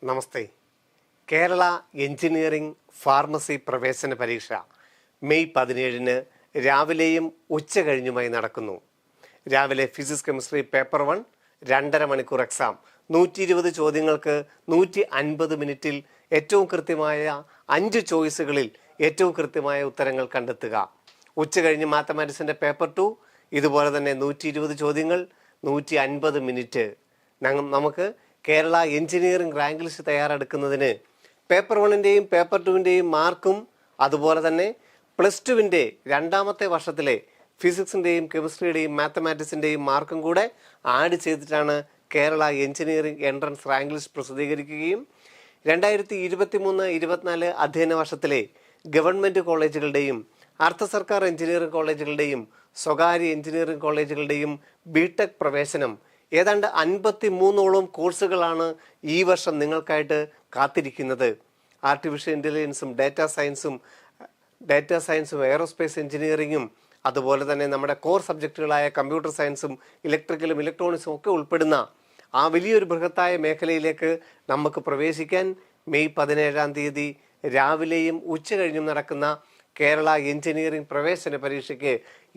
നമസ്തേ. Kerala engineering pharmacy പ്രവേശന പരീക്ഷ May 17 രാവിലെയും ഉച്ച കഴിഞ്ഞുമായി നടക്കുന്നു. രാവിലെ ഫിസിക്സ് കെമിസ്ട്രി പേപ്പർ 1 2.5 മണിക്കൂർ എക്സാം. 120 ചോദ്യങ്ങൾക്ക് 150 മിനിറ്റിൽ ഏറ്റവും കൃത്യമായ 5 ചോയ്സുകളിൽ ഏറ്റവും കൃത്യമായ ഉത്തരങ്ങൾ കണ്ടെത്തുക. ഉച്ച കഴിഞ്ഞ് മാത്തമാറ്റിക്സിൻ്റെ പേപ്പർ 2 ഇതുപോലെ തന്നെ 120 ചോദ്യങ്ങൾ 150 മിനിറ്റ്. നമുക്ക് കേരള എഞ്ചിനീയറിംഗ് റാങ്ക് ലിസ്റ്റ് തയ്യാറെടുക്കുന്നതിന് പേപ്പർ 1ൻ്റെയും പേപ്പർ 2ൻ്റെയും മാർക്കും അതുപോലെ തന്നെ +2 രണ്ടാമത്തെ വർഷത്തിലെ ഫിസിക്സിൻ്റെയും കെമിസ്ട്രിയുടെയും മാത്തമാറ്റിക്സിൻ്റെയും മാർക്കും കൂടെ ആഡ് ചെയ്തിട്ടാണ് Kerala engineering entrance rank list പ്രസിദ്ധീകരിക്കുകയും 2023-24 അധ്യയന വർഷത്തിലെ ഗവൺമെൻറ് കോളേജുകളുടെയും അർദ്ധ സർക്കാർ എഞ്ചിനീയറിംഗ് കോളേജുകളുടെയും സ്വകാര്യ എഞ്ചിനീയറിംഗ് കോളേജുകളുടെയും ബിടെക് പ്രവേശനം ഏതാണ്ട് 53ഓളം കോഴ്സുകളാണ് ഈ വർഷം നിങ്ങൾക്കായിട്ട് കാത്തിരിക്കുന്നത്. ആർട്ടിഫിഷ്യൽ ഇൻ്റലിജൻസും ഡാറ്റാ സയൻസും എയറോസ്പേസ് എഞ്ചിനീയറിംഗും അതുപോലെ തന്നെ നമ്മുടെ കോർ സബ്ജക്റ്റുകളായ കമ്പ്യൂട്ടർ സയൻസും ഇലക്ട്രിക്കലും ഇലക്ട്രോണിക്സും ഒക്കെ ഉൾപ്പെടുന്ന ആ വലിയൊരു ബൃഹത്തായ മേഖലയിലേക്ക് നമുക്ക് പ്രവേശിക്കാൻ മെയ് 17 രാവിലെയും ഉച്ച കഴിഞ്ഞും നടക്കുന്ന കേരള എഞ്ചിനീയറിംഗ് പ്രവേശന പരീക്ഷയ്ക്ക്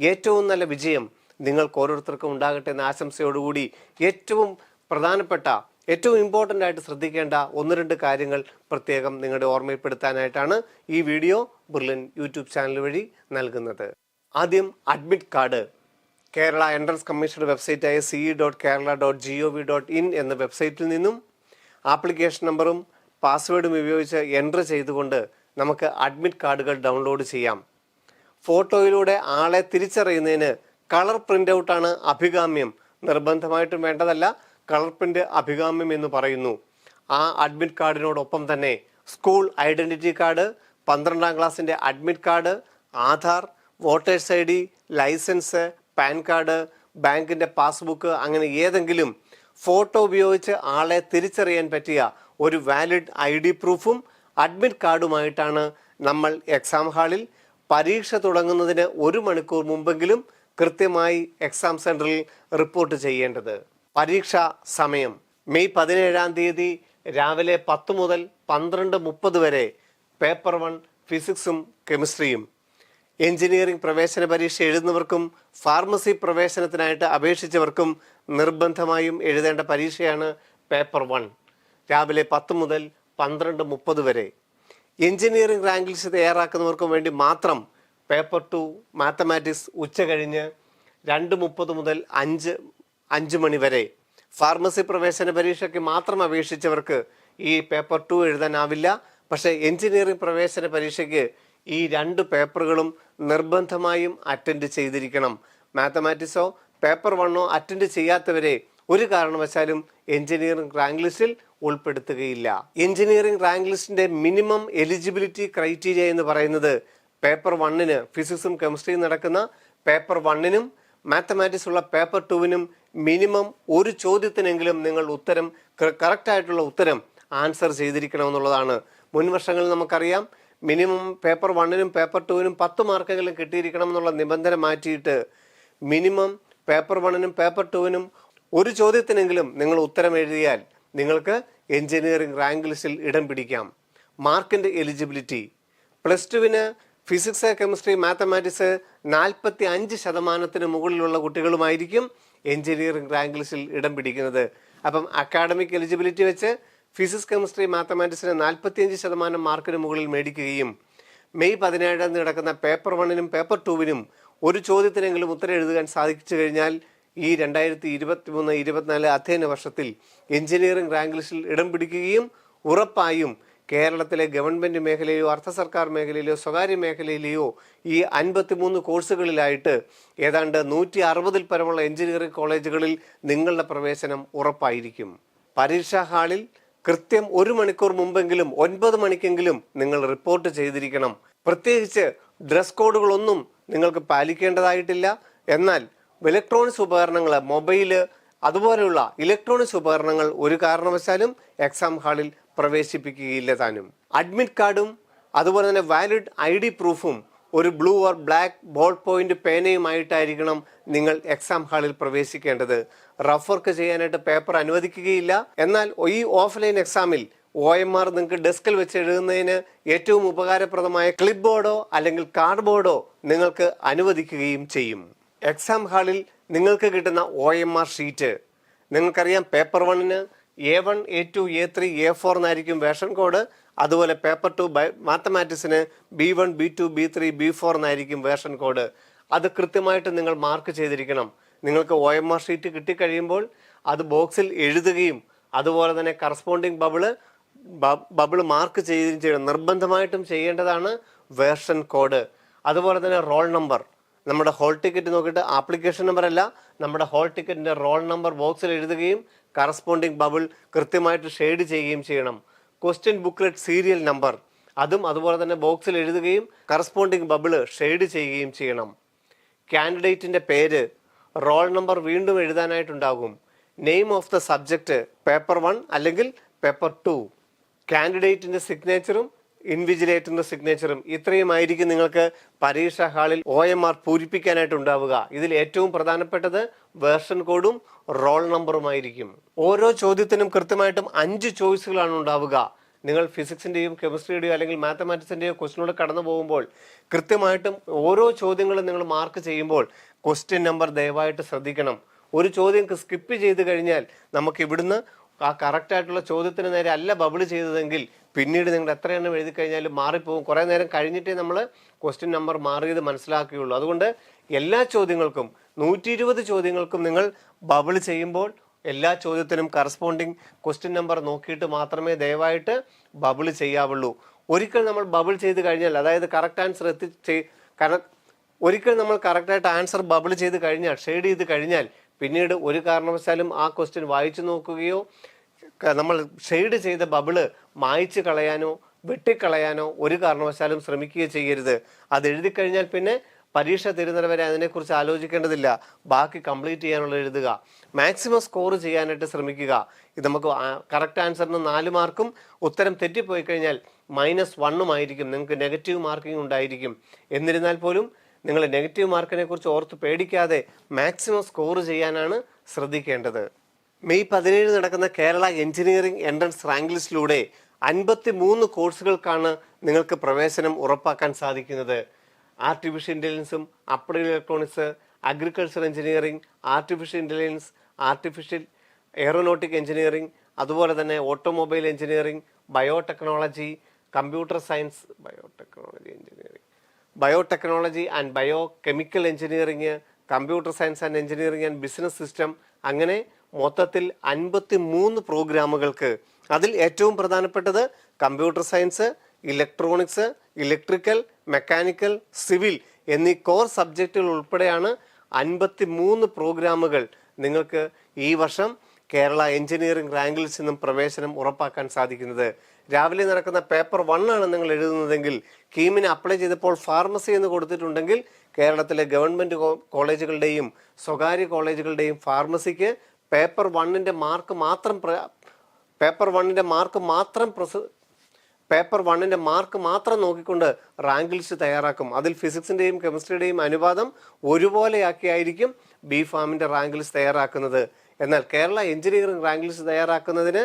ഏറ്റവും നല്ല വിജയം നിങ്ങൾക്ക് ഓരോരുത്തർക്കും ഉണ്ടാകട്ടെ എന്ന ആശംസയോടുകൂടി ഏറ്റവും പ്രധാനപ്പെട്ട ഏറ്റവും ഇമ്പോർട്ടൻ്റ് ആയിട്ട് ശ്രദ്ധിക്കേണ്ട 1-2 കാര്യങ്ങൾ പ്രത്യേകം നിങ്ങളുടെ ഓർമ്മപ്പെടുത്താനായിട്ടാണ് ഈ വീഡിയോ ബുർലിൻ യൂട്യൂബ് ചാനൽ വഴി നൽകുന്നത്. ആദ്യം അഡ്മിറ്റ് കാർഡ്. കേരള എൻട്രൻസ് കമ്മീഷന്റെ വെബ്സൈറ്റായ ce.kerala.gov.in എന്ന വെബ്സൈറ്റിൽ നിന്നും ആപ്ലിക്കേഷൻ നമ്പറും പാസ്വേഡും ഉപയോഗിച്ച് എൻ്റർ ചെയ്തുകൊണ്ട് നമുക്ക് അഡ്മിറ്റ് കാർഡുകൾ ഡൗൺലോഡ് ചെയ്യാം. ഫോട്ടോയിലൂടെ ആളെ തിരിച്ചറിയുന്നതിന് കളർ പ്രിൻ്റ് ഔട്ടാണ് അഭികാമ്യം. നിർബന്ധമായിട്ടും വേണ്ടതല്ല, കളർ പ്രിൻ്റ് അഭികാമ്യം എന്ന് പറയുന്നു. ആ അഡ്മിറ്റ് കാർഡിനോടൊപ്പം തന്നെ സ്കൂൾ ഐഡൻറ്റിറ്റി കാർഡ്, 12ാം ക്ലാസ്സിൻ്റെ admit card, Aadhaar, voters ID, licence, PAN card, ബാങ്കിൻ്റെ പാസ്ബുക്ക്, അങ്ങനെ ഏതെങ്കിലും ഫോട്ടോ ഉപയോഗിച്ച് ആളെ തിരിച്ചറിയാൻ പറ്റിയ ഒരു വാലിഡ് ID പ്രൂഫും അഡ്മിറ്റ് കാർഡുമായിട്ടാണ് നമ്മൾ എക്സാം ഹാളിൽ പരീക്ഷ തുടങ്ങുന്നതിന് 1 മണിക്കൂർ മുമ്പെങ്കിലും കൃത്യമായി എക്സാം സെൻറ്ററിൽ റിപ്പോർട്ട് ചെയ്യേണ്ടത്. പരീക്ഷാ സമയം മെയ് 17 രാവിലെ 10 മുതൽ 12:30 വരെ പേപ്പർ 1 ഫിസിക്സും കെമിസ്ട്രിയും. എഞ്ചിനീയറിംഗ് പ്രവേശന പരീക്ഷ എഴുതുന്നവർക്കും ഫാർമസി പ്രവേശനത്തിനായിട്ട് അപേക്ഷിച്ചവർക്കും നിർബന്ധമായും എഴുതേണ്ട പരീക്ഷയാണ് പേപ്പർ 1, രാവിലെ 10 മുതൽ 12:30 വരെ. എഞ്ചിനീയറിംഗ് റാങ്ക് ലിസ്റ്റ് തയ്യാറാക്കുന്നവർക്കും വേണ്ടി മാത്രം പേപ്പർ 2 മാത്തമാറ്റിക്സ് ഉച്ച കഴിഞ്ഞ് 2:30 മുതൽ 5 മണി വരെ. ഫാർമസി പ്രവേശന പരീക്ഷയ്ക്ക് മാത്രം അപേക്ഷിച്ചവർക്ക് ഈ പേപ്പർ 2 എഴുതാനാവില്ല. പക്ഷേ എഞ്ചിനീയറിംഗ് പ്രവേശന പരീക്ഷയ്ക്ക് ഈ 2 പേപ്പറുകളും നിർബന്ധമായും അറ്റൻഡ് ചെയ്തിരിക്കണം. മാത്തമാറ്റിക്സോ പേപ്പർ 1 അറ്റൻഡ് ചെയ്യാത്തവരെ ഒരു കാരണവശാലും എഞ്ചിനീയറിംഗ് റാങ്ക് ലിസ്റ്റിൽ ഉൾപ്പെടുത്തുകയില്ല. എഞ്ചിനീയറിംഗ് റാങ്ക് ലിസ്റ്റിന്റെ മിനിമം എലിജിബിലിറ്റി ക്രൈറ്റീരിയ എന്ന് പറയുന്നത് പേപ്പർ 1 ഫിസിക്സും കെമിസ്ട്രിയും നടക്കുന്ന പേപ്പർ 1 മാത്തമാറ്റിക്സ് ഉള്ള പേപ്പർ 2 മിനിമം ഒരു ചോദ്യത്തിനെങ്കിലും നിങ്ങൾ കറക്റ്റായിട്ടുള്ള ഉത്തരം ആൻസർ ചെയ്തിരിക്കണമെന്നുള്ളതാണ്. മുൻ വർഷങ്ങളിൽ നമുക്കറിയാം മിനിമം പേപ്പർ 1 പേപ്പർ 2 10 മാർക്കെങ്കിലും കിട്ടിയിരിക്കണം എന്നുള്ള നിബന്ധന മാറ്റിയിട്ട് മിനിമം പേപ്പർ 1 പേപ്പർ 2 ഒരു ചോദ്യത്തിനെങ്കിലും നിങ്ങൾ ഉത്തരം എഴുതിയാൽ നിങ്ങൾക്ക് എഞ്ചിനീയറിംഗ് റാങ്ക് ലിസ്റ്റിൽ ഇടം പിടിക്കാം. മാർക്കിൻ്റെ എലിജിബിലിറ്റി +2 ഫിസിക്സ് കെമിസ്ട്രി മാത്തമാറ്റിക്സ് 45% മുകളിലുള്ള കുട്ടികളുമായിരിക്കും എഞ്ചിനീയറിംഗ് റാങ്ക് ലിസ്റ്റിൽ ഇടം പിടിക്കുന്നത്. അപ്പം അക്കാഡമിക് എലിജിബിലിറ്റി വെച്ച് ഫിസിക്സ് കെമിസ്ട്രി മാത്തമാറ്റിക്സിന് 45% മാർക്കിന് മുകളിൽ മേടിക്കുകയും മെയ് 17 നടക്കുന്ന പേപ്പർ 1 പേപ്പർ 2 ഒരു ചോദ്യത്തിനെങ്കിലും ഉത്തരം എഴുതാൻ സാധിച്ചു കഴിഞ്ഞാൽ ഈ 2023-24 അധ്യയന വർഷത്തിൽ എഞ്ചിനീയറിംഗ് റാങ്ക് ലിസ്റ്റിൽ ഇടം പിടിക്കുകയും ഉറപ്പായും കേരളത്തിലെ ഗവൺമെൻറ് മേഖലയിലോ അർദ്ധ സർക്കാർ മേഖലയിലോ സ്വകാര്യ മേഖലയിലെയോ ഈ 53 കോഴ്സുകളിലായിട്ട് ഏതാണ്ട് 160-ൽ പരമുള്ള എഞ്ചിനീയറിംഗ് കോളേജുകളിൽ നിങ്ങളുടെ പ്രവേശനം ഉറപ്പായിരിക്കും. പരീക്ഷാ ഹാളിൽ കൃത്യം 1 മണിക്കൂർ മുമ്പെങ്കിലും 9 മണിക്കെങ്കിലും നിങ്ങൾ റിപ്പോർട്ട് ചെയ്തിരിക്കണം. പ്രത്യേകിച്ച് ഡ്രസ് കോഡുകളൊന്നും നിങ്ങൾക്ക് പാലിക്കേണ്ടതായിട്ടില്ല. എന്നാൽ ഇലക്ട്രോണിക്സ് ഉപകരണങ്ങൾ, മൊബൈല് അതുപോലെയുള്ള ഇലക്ട്രോണിക്സ് ഉപകരണങ്ങൾ ഒരു കാരണവശാലും എക്സാം ഹാളിൽ പ്രവേശിപ്പിക്കുകയില്ല താനും. അഡ്മിറ്റ് കാർഡും അതുപോലെ തന്നെ വാലിഡ് ID പ്രൂഫും ഒരു blue or black ball point പേനയുമായിട്ടായിരിക്കണം നിങ്ങൾ എക്സാം ഹാളിൽ പ്രവേശിക്കേണ്ടത്. റഫ് വർക്ക് ചെയ്യാനായിട്ട് പേപ്പർ അനുവദിക്കുകയില്ല. എന്നാൽ ഈ ഓഫ്ലൈൻ എക്സാമിൽ OMR നിങ്ങൾക്ക് ഡെസ്കിൽ വെച്ച് എഴുതുന്നതിന് ഏറ്റവും ഉപകാരപ്രദമായ ക്ലിപ്പ് ബോർഡോ അല്ലെങ്കിൽ കാർഡ് ബോർഡോ നിങ്ങൾക്ക് അനുവദിക്കുകയും ചെയ്യും. എക്സാം ഹാളിൽ നിങ്ങൾക്ക് കിട്ടുന്ന OMR ഷീറ്റ് നിങ്ങൾക്കറിയാം, പേപ്പർ 1-ന് A1, A2, A3, A4 എന്നായിരിക്കും വേർഷൻ കോഡ്. അതുപോലെ പേപ്പർ 2 മാത്തമാറ്റിക്സിന് B1, B2, B3, B4 എന്നായിരിക്കും വേർഷൻ കോഡ്. അത് കൃത്യമായിട്ട് നിങ്ങൾ മാർക്ക് ചെയ്തിരിക്കണം. നിങ്ങൾക്ക് OMR ഷീറ്റ് കിട്ടിക്കഴിയുമ്പോൾ അത് ബോക്സിൽ എഴുതുകയും അതുപോലെ തന്നെ കറസ്പോണ്ടിങ് ബബിള് മാർക്ക് ചെയ്യുകയും ചെയ്യണം. നിർബന്ധമായിട്ടും ചെയ്യേണ്ടതാണ് വേർഷൻ കോഡ്. അതുപോലെ തന്നെ റോൾ നമ്പർ, നമ്മുടെ ഹോൾ ടിക്കറ്റ് നോക്കിയിട്ട് ആപ്ലിക്കേഷൻ നമ്പർ അല്ല, നമ്മുടെ ഹോൾ ടിക്കറ്റിൻ്റെ റോൾ നമ്പർ ബോക്സിൽ എഴുതുകയും കറസ്പോണ്ടിങ് ബബിൾ കൃത്യമായിട്ട് ഷെയ്ഡ് ചെയ്യുകയും ചെയ്യണം. ക്വസ്റ്റ്യൻ ബുക്ക്ലെറ്റ് സീരിയൽ നമ്പർ അതും അതുപോലെ തന്നെ ബോക്സിൽ എഴുതുകയും കറസ്പോണ്ടിങ് ബബിള് ഷെയ്ഡ് ചെയ്യുകയും ചെയ്യണം. കാൻഡിഡേറ്റിൻ്റെ പേര്, റോൾ നമ്പർ വീണ്ടും എഴുതാനായിട്ടുണ്ടാകും. Name of the subject paper 1 അല്ലെങ്കിൽ പേപ്പർ 2. കാൻഡിഡേറ്റിൻ്റെ സിഗ്നേച്ചറും ഇൻവിജിലേറ്ററിൻ്റെ സിഗ്നേച്ചറും ഇത്രയുമായിരിക്കും നിങ്ങൾക്ക് പരീക്ഷാ ഹാളിൽ OMR പൂരിപ്പിക്കാനായിട്ട് ഉണ്ടാവുക. ഇതിൽ ഏറ്റവും പ്രധാനപ്പെട്ടത് വേർഷൻ കോഡും റോൾ നമ്പറുമായിരിക്കും. ഓരോ ചോദ്യത്തിനും കൃത്യമായിട്ടും 5 ചോയ്സുകളാണ് ഉണ്ടാവുക. നിങ്ങൾ ഫിസിക്സിൻ്റെയും കെമിസ്ട്രിയുടെയോ അല്ലെങ്കിൽ മാത്തമാറ്റിക്സിൻ്റെയോ ക്വസ്റ്റിനോട് കടന്നു പോകുമ്പോൾ കൃത്യമായിട്ടും ഓരോ ചോദ്യങ്ങളും നിങ്ങൾ മാർക്ക് ചെയ്യുമ്പോൾ ക്വസ്റ്റ്യൻ നമ്പർ ദയവായിട്ട് ശ്രദ്ധിക്കണം. ഒരു ചോദ്യം സ്കിപ്പ് ചെയ്ത് കഴിഞ്ഞാൽ നമുക്ക് ഇവിടുന്ന് ആ കറക്റ്റായിട്ടുള്ള ചോദ്യത്തിന് നേരെ അല്ല ബബിള് ചെയ്തതെങ്കിൽ പിന്നീട് നിങ്ങൾ എത്ര എണ്ണം എഴുതി കഴിഞ്ഞാലും മാറിപ്പോകും. കുറേ നേരം കഴിഞ്ഞിട്ടേ നമ്മൾ ക്വസ്റ്റ്യൻ നമ്പർ മാറിയത് മനസ്സിലാക്കുകയുള്ളൂ. അതുകൊണ്ട് എല്ലാ ചോദ്യങ്ങൾക്കും 120 ചോദ്യങ്ങൾക്കും നിങ്ങൾ ബബിൾ ചെയ്യുമ്പോൾ എല്ലാ ചോദ്യത്തിനും കറസ്പോണ്ടിങ് ക്വസ്റ്റ്യൻ നമ്പർ നോക്കിയിട്ട് മാത്രമേ ദയവായിട്ട് ബബിൾ ചെയ്യാവുള്ളൂ. ഒരിക്കൽ നമ്മൾ ബബിൾ ചെയ്ത് കഴിഞ്ഞാൽ, അതായത് കറക്റ്റ് ആൻസർ ഒരിക്കൽ നമ്മൾ കറക്റ്റായിട്ട് ആൻസർ ബബിൾ ചെയ്ത് കഴിഞ്ഞാൽ, ഷെയ്ഡ് ചെയ്ത് കഴിഞ്ഞാൽ പിന്നീട് ഒരു കാരണവശാലും ആ ക്വസ്റ്റ്യൻ വായിച്ചു നോക്കുകയോ നമ്മൾ ഷെയ്ഡ് ചെയ്ത ബബിള് മായ്ച്ചു കളയാനോ വെട്ടിക്കളയാനോ ഒരു കാരണവശാലും ശ്രമിക്കുകയോ ചെയ്യരുത്. അത് എഴുതി കഴിഞ്ഞാൽ പിന്നെ പരീക്ഷ തരുന്നത് വരെ അതിനെക്കുറിച്ച് ആലോചിക്കേണ്ടതില്ല. ബാക്കി കംപ്ലീറ്റ് ചെയ്യാനുള്ള എഴുതുക. മാക്സിമം സ്കോർ ചെയ്യാനായിട്ട് ശ്രമിക്കുക. ഇത് നമുക്ക് കറക്റ്റ് ആൻസറിന് 4 മാർക്കും ഉത്തരം തെറ്റിപ്പോയി കഴിഞ്ഞാൽ -1 ആയിരിക്കും. നിങ്ങൾക്ക് നെഗറ്റീവ് മാർക്കിംഗ് ഉണ്ടായിരിക്കും. എന്നിരുന്നാൽ പോലും നിങ്ങൾ നെഗറ്റീവ് മാർക്കിനെ കുറിച്ച് ഓർത്ത് പേടിക്കാതെ മാക്സിമം സ്കോർ ചെയ്യാനാണ് ശ്രദ്ധിക്കേണ്ടത്. മെയ് 17 നടക്കുന്ന കേരള എഞ്ചിനീയറിംഗ് എൻട്രൻസ് റാങ്ക് ലിസ്റ്റിലൂടെ 53 കോഴ്സുകൾക്കാണ് നിങ്ങൾക്ക് പ്രവേശനം ഉറപ്പാക്കാൻ സാധിക്കുന്നത്. ആർട്ടിഫിഷ്യൽ ഇൻ്റലിജൻസും applied electronics, agriculture engineering, artificial intelligence, artificial aeronautic engineering, അതുപോലെ തന്നെ automobile engineering, biotechnology, computer science, biotechnology and biochemical engineering, computer science and engineering and business system, അങ്ങനെ മൊത്തത്തിൽ 53 പ്രോഗ്രാമുകൾക്ക്. അതിൽ ഏറ്റവും പ്രധാനപ്പെട്ടത് computer science, electronics, electrical, mechanical, civil എന്നീ core സബ്ജക്റ്റുകൾ ഉൾപ്പെടെയാണ് 53 പ്രോഗ്രാമുകൾ നിങ്ങൾക്ക് ഈ വർഷം കേരള എഞ്ചിനീയറിംഗ് റാങ്ക് ലിസ്റ്റിൽ നിന്നും പ്രവേശനം ഉറപ്പാക്കാൻ സാധിക്കുന്നത്. രാവിലെ നടക്കുന്ന പേപ്പർ 1 ആണ് നിങ്ങൾ എഴുതുന്നതെങ്കിൽ കീമിന് അപ്ലൈ ചെയ്തപ്പോൾ ഫാർമസി എന്ന് കൊടുത്തിട്ടുണ്ടെങ്കിൽ കേരളത്തിലെ ഗവൺമെൻറ് കോളേജുകളുടെയും സ്വകാര്യ കോളേജുകളുടെയും ഫാർമസിക്ക് പേപ്പർ 1-ൻ്റെ മാർക്ക് മാത്രം നോക്കിക്കൊണ്ട് റാങ്ക് ലിസ്റ്റ് തയ്യാറാക്കും. അതിൽ ഫിസിക്സിൻ്റെയും കെമിസ്ട്രിയുടെയും അനുപാതം ഒരുപോലെയാക്കിയായിരിക്കും B.Pharm-ൻ്റെ റാങ്ക് ലിസ്റ്റ് തയ്യാറാക്കുന്നത്. എന്നാൽ കേരള എഞ്ചിനീയറിംഗ് റാങ്ക് ലിസ്റ്റ് തയ്യാറാക്കുന്നതിന്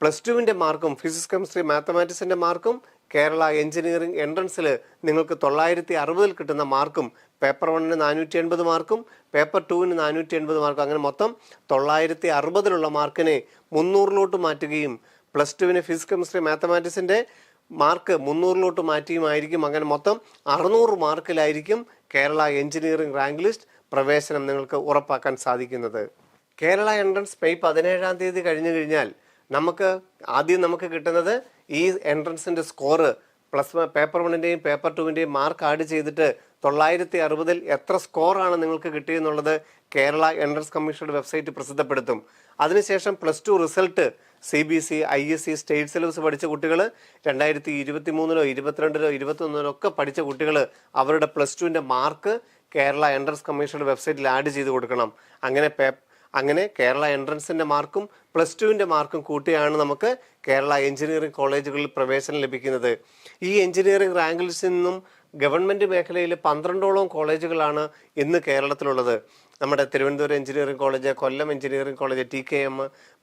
+2-ൻ്റെ മാർക്കും ഫിസിക്സ് കെമിസ്ട്രി മാത്തമാറ്റിക്സിൻ്റെ മാർക്കും കേരള എഞ്ചിനീയറിംഗ് എൻട്രൻസിൽ നിങ്ങൾക്ക് 960 കിട്ടുന്ന മാർക്കും പേപ്പർ 1-ന് 480 മാർക്കും പേപ്പർ 2-ന് 480 മാർക്കും, അങ്ങനെ മൊത്തം 960 മാർക്കിനെ 300 മാറ്റുകയും +2-ന് ഫിസിക്സ് കെമിസ്ട്രി മാത്തമാറ്റിക്സിൻ്റെ മാർക്ക് 300 മാറ്റിയുമായിരിക്കും. അങ്ങനെ മൊത്തം 600 മാർക്കിലായിരിക്കും കേരള എഞ്ചിനീയറിംഗ് റാങ്ക് ലിസ്റ്റ് പ്രവേശനം നിങ്ങൾക്ക് ഉറപ്പാക്കാൻ സാധിക്കുന്നത്. കേരള എൻട്രൻസ് മെയ് 17 കഴിഞ്ഞു കഴിഞ്ഞാൽ നമുക്ക് കിട്ടുന്നത് ഈ എൻട്രൻസിൻ്റെ സ്കോറ് പേപ്പർ 1-ൻ്റെയും പേപ്പർ 2-ൻ്റെയും മാർക്ക് ആഡ് ചെയ്തിട്ട് 960 എത്ര സ്കോറാണ് നിങ്ങൾക്ക് കിട്ടിയെന്നുള്ളത് കേരള എൻട്രൻസ് കമ്മീഷനുടെ വെബ്സൈറ്റ് പ്രസിദ്ധപ്പെടുത്തും. അതിനുശേഷം +2 result CBSE, ISE, state syllabus പഠിച്ച കുട്ടികൾ 2023-ലോ 22-ലോ 21-ലോ ഒക്കെ പഠിച്ച കുട്ടികൾ അവരുടെ +2-ൻ്റെ മാർക്ക് കേരള എൻട്രൻസ് കമ്മീഷനുടെ വെബ്സൈറ്റിൽ ആഡ് ചെയ്ത് കൊടുക്കണം. അങ്ങനെ കേരള എൻട്രൻസിൻ്റെ മാർക്കും +2-ൻ്റെ മാർക്കും കൂട്ടിയാണ് നമുക്ക് കേരള എഞ്ചിനീയറിംഗ് കോളേജുകളിൽ പ്രവേശനം ലഭിക്കുന്നത്. ഈ എഞ്ചിനീയറിംഗ് റാങ്ക് ലിസ്റ്റിൽ നിന്നും ഗവൺമെൻറ് മേഖലയിൽ 12ഓളം കോളേജുകളാണ് ഇന്ന് കേരളത്തിലുള്ളത്. നമ്മുടെ Thiruvananthapuram engineering college, Kollam engineering college TKM,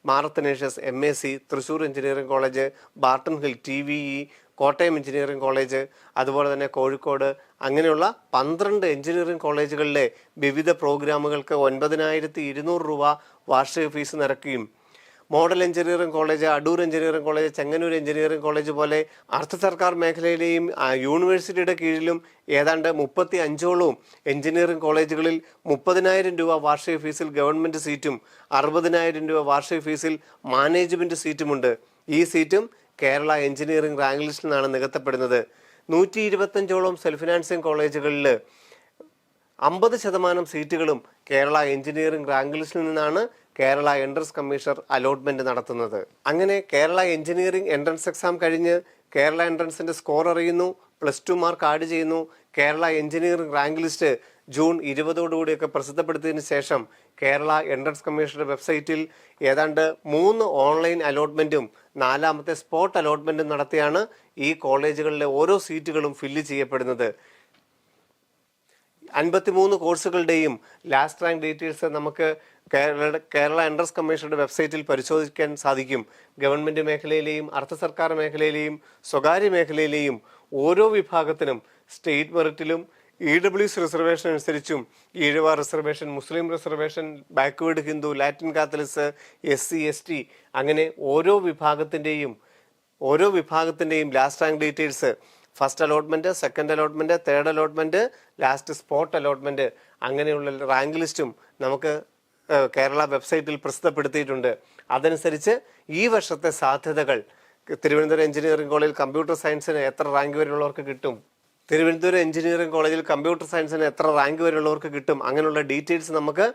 Mar Athanasius MAC, Thrissur engineering college, Barton Hill TVE, Kottayam engineering college, അതുപോലെ തന്നെ കോഴിക്കോട്, അങ്ങനെയുള്ള 12 എഞ്ചിനീയറിംഗ് കോളേജുകളിലെ വിവിധ പ്രോഗ്രാമുകൾക്ക് 9,200 രൂപ വാർഷിക ഫീസ് നിരക്കുകയും model engineering college, Adoor engineering college, Chengannur engineering college പോലെ അർദ്ധ സർക്കാർ മേഖലയിലെയും യൂണിവേഴ്സിറ്റിയുടെ കീഴിലും ഏതാണ്ട് 35ഓളം എഞ്ചിനീയറിംഗ് കോളേജുകളിൽ 30,000 രൂപ വാർഷിക ഫീസിൽ ഗവൺമെൻറ് സീറ്റും 60,000 രൂപ വാർഷിക ഫീസിൽ മാനേജ്മെൻറ്റ് സീറ്റുമുണ്ട്. ഈ സീറ്റും കേരള എഞ്ചിനീയറിംഗ് റാങ്ക് ലിസ്റ്റിൽ നിന്നാണ് നികത്തപ്പെടുന്നത്. 125ഓളം സെൽഫ് ഫിനാൻസിംഗ് കോളേജുകളിൽ 50% സീറ്റുകളും കേരള എഞ്ചിനീയറിംഗ് റാങ്ക് ലിസ്റ്റിൽ നിന്നാണ് കേരള എൻട്രൻസ് കമ്മീഷണർ അലോട്ട്മെന്റ് നടത്തുന്നത്. അങ്ങനെ കേരള എഞ്ചിനീയറിംഗ് എൻട്രൻസ് എക്സാം കഴിഞ്ഞ് കേരള എൻട്രൻസിന്റെ സ്കോർ അറിയുന്നു, +2 മാർക്ക് ആഡ് ചെയ്യുന്നു. Kerala engineering rank list June 20 പ്രസിദ്ധപ്പെടുത്തിയതിനു ശേഷം കേരള എൻട്രൻസ് കമ്മീഷണറുടെ വെബ്സൈറ്റിൽ ഏതാണ്ട് 3 ഓൺലൈൻ അലോട്ട്മെന്റും 4ാമത്തെ സ്പോട്ട് അലോട്ട്മെന്റും നടത്തിയാണ് ഈ കോളേജുകളിലെ ഓരോ സീറ്റുകളും ഫില്ല് ചെയ്യപ്പെടുന്നത്. 53 കോഴ്സുകളുടെയും ലാസ്റ്റ് റാങ്ക് ഡീറ്റെയിൽസ് നമുക്ക് കേരള എൻട്രൻസ് കമ്മീഷണറുടെ വെബ്സൈറ്റിൽ പരിശോധിക്കാൻ സാധിക്കും. ഗവൺമെന്റ് മേഖലയിലെയും അർദ്ധ സർക്കാർ മേഖലയിലെയും സ്വകാര്യ മേഖലയിലെയും ഓരോ വിഭാഗത്തിനും സ്റ്റേറ്റ് മെറിറ്റിലും EWS റിസർവേഷൻ അനുസരിച്ചും Ezhava reservation, Muslim reservation, backward Hindu, Latin Catholics, SC ST അങ്ങനെ ഓരോ വിഭാഗത്തിൻ്റെയും last rank details, first allotment, second allotment, third allotment, last spot allotment അങ്ങനെയുള്ള റാങ്ക് ലിസ്റ്റും നമുക്ക് കേരള വെബ്സൈറ്റിൽ പ്രസിദ്ധപ്പെടുത്തിയിട്ടുണ്ട്. അതനുസരിച്ച് ഈ വർഷത്തെ സാധ്യതകൾ തിരുവനന്തപുരം എഞ്ചിനീയറിംഗ് കോളേജിൽ കമ്പ്യൂട്ടർ സയൻസിന് എത്ര റാങ്ക് വരെയുള്ളവർക്ക് കിട്ടും, തിരുവനന്തപുരം എഞ്ചിനീയറിംഗ് കോളേജിൽ കമ്പ്യൂട്ടർ സയൻസിന് എത്ര റാങ്ക് വരെയുള്ളവർക്ക് കിട്ടും, അങ്ങനെയുള്ള ഡീറ്റെയിൽസ് നമുക്ക്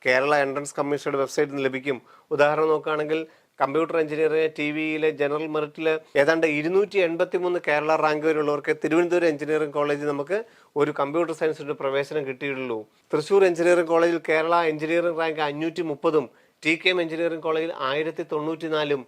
കേരള എൻട്രൻസ് കമ്മീഷണറുടെ വെബ്സൈറ്റിൽ നിന്ന് ലഭിക്കും. ഉദാഹരണം നോക്കുകയാണെങ്കിൽ കമ്പ്യൂട്ടർ എഞ്ചിനീയറിംഗ് TVEയിലെ ജനറൽ മെറിറ്റിൽ ഏതാണ്ട് 283 കേരള റാങ്ക് വരെയുള്ളവർക്ക് തിരുവനന്തപുരം എഞ്ചിനീയറിംഗ് കോളേജിൽ നമുക്ക് ഒരു കമ്പ്യൂട്ടർ സയൻസിന്റെ പ്രവേശനം കിട്ടിയുള്ളൂ. തൃശ്ശൂർ എഞ്ചിനീയറിംഗ് കോളേജിൽ കേരള എഞ്ചിനീയറിംഗ് റാങ്ക് 530ഉം TKM എഞ്ചിനീയറിംഗ് കോളേജിൽ 1094ഉം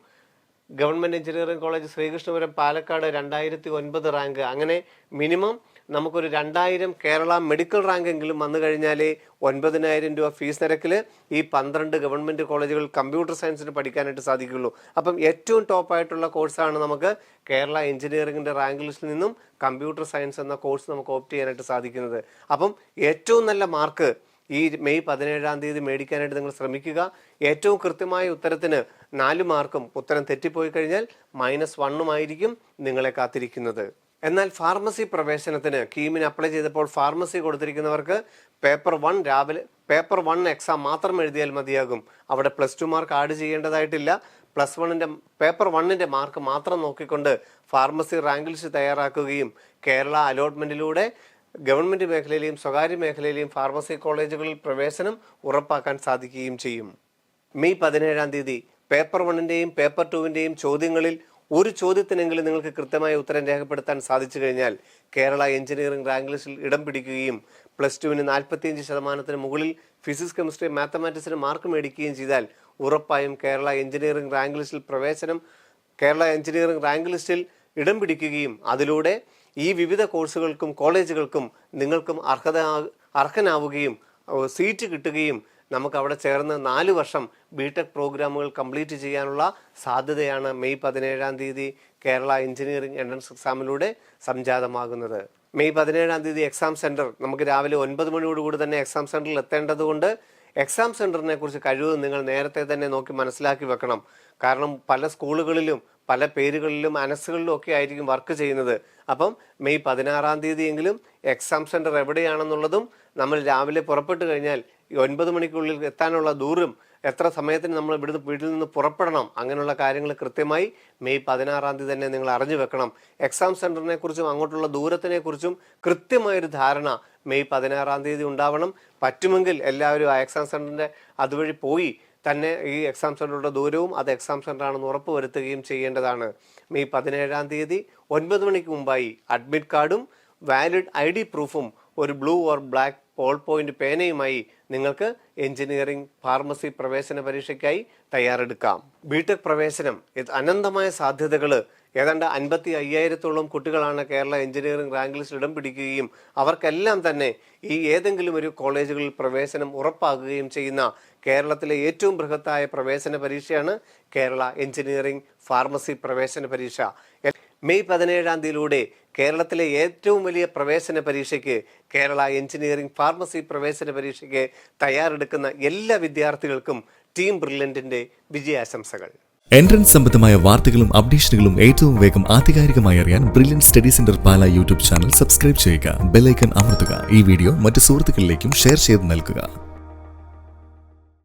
government engineering college Sreekrishnapuram Palakkad 2009 rank. അങ്ങനെ മിനിമം നമുക്കൊരു 2000 കേരള മെഡിക്കൽ റാങ്ക് എങ്കിലും വന്നു കഴിഞ്ഞാലേ 9,000 രൂപ ഫീസ് നിരക്കിൽ ഈ 12 ഗവൺമെന്റ് കോളേജുകൾ കമ്പ്യൂട്ടർ സയൻസിന് പഠിക്കാനായിട്ട് സാധിക്കുള്ളൂ. അപ്പം ഏറ്റവും ടോപ്പായിട്ടുള്ള കോഴ്സാണ് നമുക്ക് കേരള എഞ്ചിനീയറിംഗിന്റെ റാങ്ക് ലിസ്റ്റിൽ നിന്നും കമ്പ്യൂട്ടർ സയൻസ് എന്ന കോഴ്സ് നമുക്ക് ഓപ്റ്റ് ചെയ്യാനായിട്ട് സാധിക്കുന്നത്. അപ്പം ഏറ്റവും നല്ല മാർക്ക് ഈ മെയ് 17 മേടിക്കാനായിട്ട് നിങ്ങൾ ശ്രമിക്കുക. ഏറ്റവും കൃത്യമായ ഉത്തരത്തിന് 4 മാർക്കും, ഉത്തരം തെറ്റിപ്പോയി കഴിഞ്ഞാൽ -1 നിങ്ങളെ കാത്തിരിക്കുന്നത്. എന്നാൽ ഫാർമസി പ്രവേശനത്തിന് കീമിന് അപ്ലൈ ചെയ്തപ്പോൾ ഫാർമസി കൊടുത്തിരിക്കുന്നവർക്ക് പേപ്പർ 1 എക്സാം മാത്രം എഴുതിയാൽ മതിയാകും. അവിടെ +2 മാർക്ക് ആഡ് ചെയ്യേണ്ടതായിട്ടില്ല. പേപ്പർ 1ന്റെ മാർക്ക് മാത്രം നോക്കിക്കൊണ്ട് ഫാർമസി റാങ്ക് ലിസ്റ്റ് തയ്യാറാക്കുകയും കേരള അലോട്ട്മെന്റിലൂടെ ഗവൺമെന്റ് മേഖലയിലെയും സ്വകാര്യ മേഖലയിലെയും ഫാർമസി കോളേജുകളിൽ പ്രവേശനം ഉറപ്പാക്കാൻ സാധിക്കുകയും ചെയ്യും. മെയ് 17 പേപ്പർ 1ന്റെയും പേപ്പർ 2വിന്റെയും ചോദ്യങ്ങളിൽ ഒരു ചോദ്യത്തിനെങ്കിലും നിങ്ങൾക്ക് കൃത്യമായ ഉത്തരം രേഖപ്പെടുത്താൻ സാധിച്ചു കഴിഞ്ഞാൽ കേരള എഞ്ചിനീയറിംഗ് റാങ്ക് ലിസ്റ്റിൽ ഇടം പിടിക്കുകയും +2വിന് 45% മുകളിൽ ഫിസിക്സ്, കെമിസ്ട്രി, മാത്തമാറ്റിക്സിന് മാർക്ക് മേടിക്കുകയും ചെയ്താൽ ഉറപ്പായും കേരള എഞ്ചിനീയറിംഗ് റാങ്ക് ലിസ്റ്റിൽ ഇടം പിടിക്കുകയും അതിലൂടെ ഈ വിവിധ കോഴ്സുകൾക്കും കോളേജുകൾക്കും നിങ്ങൾക്കും അർഹനാവുകയും സീറ്റ് കിട്ടുകയും നമുക്ക് അവിടെ ചേർന്ന് 4 വർഷം BTech പ്രോഗ്രാമുകൾ കംപ്ലീറ്റ് ചെയ്യാനുള്ള സാധ്യതയാണ് മെയ് 17 കേരള എഞ്ചിനീയറിംഗ് എൻട്രൻസ് എക്സാമിലൂടെ സംജാതമാകുന്നത്. മെയ് 17 എക്സാം സെന്റർ നമുക്ക് രാവിലെ 9 മണിയോടുകൂടി തന്നെ എക്സാം സെന്ററിൽ എത്തേണ്ടതുകൊണ്ട് എക്സാം സെന്ററിനെ കുറിച്ച് കഴിവതും നിങ്ങൾ നേരത്തെ തന്നെ നോക്കി മനസ്സിലാക്കി വെക്കണം. കാരണം പല സ്കൂളുകളിലും പല പേരുകളിലും അനസുകളിലും ഒക്കെ ആയിരിക്കും വർക്ക് ചെയ്യുന്നത്. അപ്പം മെയ് 16 എങ്കിലും എക്സാം സെന്റർ എവിടെയാണെന്നുള്ളതും നമ്മൾ രാവിലെ പുറപ്പെട്ടു കഴിഞ്ഞാൽ 9 മണിക്കുള്ളിൽ എത്താനുള്ള ദൂരം, എത്ര സമയത്തിന് നമ്മൾ വീട്ടിൽ നിന്ന് പുറപ്പെടണം, അങ്ങനെയുള്ള കാര്യങ്ങൾ കൃത്യമായി മെയ് 16 തന്നെ നിങ്ങൾ അറിഞ്ഞു വെക്കണം. എക്സാം സെന്ററിനെ കുറിച്ചും അങ്ങോട്ടുള്ള ദൂരത്തിനെ കുറിച്ചും കൃത്യമായൊരു ധാരണ മെയ് 16 ഉണ്ടാവണം. പറ്റുമെങ്കിൽ എല്ലാവരും ആ എക്സാം സെന്ററിന്റെ അതുവഴി പോയി തന്നെ ഈ എക്സാം സെന്ററുടെ ദൂരവും അത് എക്സാം സെന്റർ ആണെന്ന് ഉറപ്പുവരുത്തുകയും ചെയ്യേണ്ടതാണ്. മെയ് 17 9 മണിക്ക് മുമ്പായി അഡ്മിറ്റ് കാർഡും വാലിഡ് ID പ്രൂഫും ഒരു blue or black ball point പേനയുമായി നിങ്ങൾക്ക് എഞ്ചിനീയറിംഗ് ഫാർമസി പ്രവേശന പരീക്ഷയ്ക്കായി തയ്യാറെടുക്കാം. BTech പ്രവേശനം അനന്തമായ സാധ്യതകൾ ഏതാണ്ട് 55,000-ഓളം കുട്ടികളാണ് കേരള എഞ്ചിനീയറിംഗ് റാങ്ക് ലിസ്റ്റിൽ ഇടം പിടിക്കുകയും അവർക്കെല്ലാം തന്നെ ഈ ഏതെങ്കിലും ഒരു കോളേജുകളിൽ പ്രവേശനം ഉറപ്പാക്കുകയും ചെയ്യുന്ന കേരളത്തിലെ ഏറ്റവും ബൃഹത്തായ പ്രവേശന പരീക്ഷയാണ് കേരള എഞ്ചിനീയറിംഗ് ഫാർമസി പ്രവേശന പരീക്ഷ. മെയ് 17-ാം തീയതിയിലൂടെ കേരളത്തിലെ ഏറ്റവും വലിയ പ്രവേശന പരീക്ഷയ്ക്ക്, കേരള എഞ്ചിനീയറിംഗ് ഫാർമസി പ്രവേശന പരീക്ഷയ്ക്ക് തയ്യാറെടുക്കുന്ന എല്ലാ വിദ്യാർത്ഥികൾക്കും ടീം ബ്രില്യൻറ്റിന്റെ വിജയാശംസകൾ. എൻട്രൻസ് സംബന്ധമായ വാർത്തകളും അപ്ഡേഷനുകളും ഏറ്റവും വേഗം ആധികാരികമായി അറിയാൻ ബ്രില്യൻറ്റ് സ്റ്റഡി സെന്റർ പാല യൂട്യൂബ് ചാനൽ സബ്സ്ക്രൈബ് ചെയ്യുക. ബെൽ ഐക്കൺ അമർത്തുക. ഈ വീഡിയോ മറ്റ് സുഹൃത്തുക്കളിലേക്കും ഷെയർ ചെയ്ത് നൽകുക.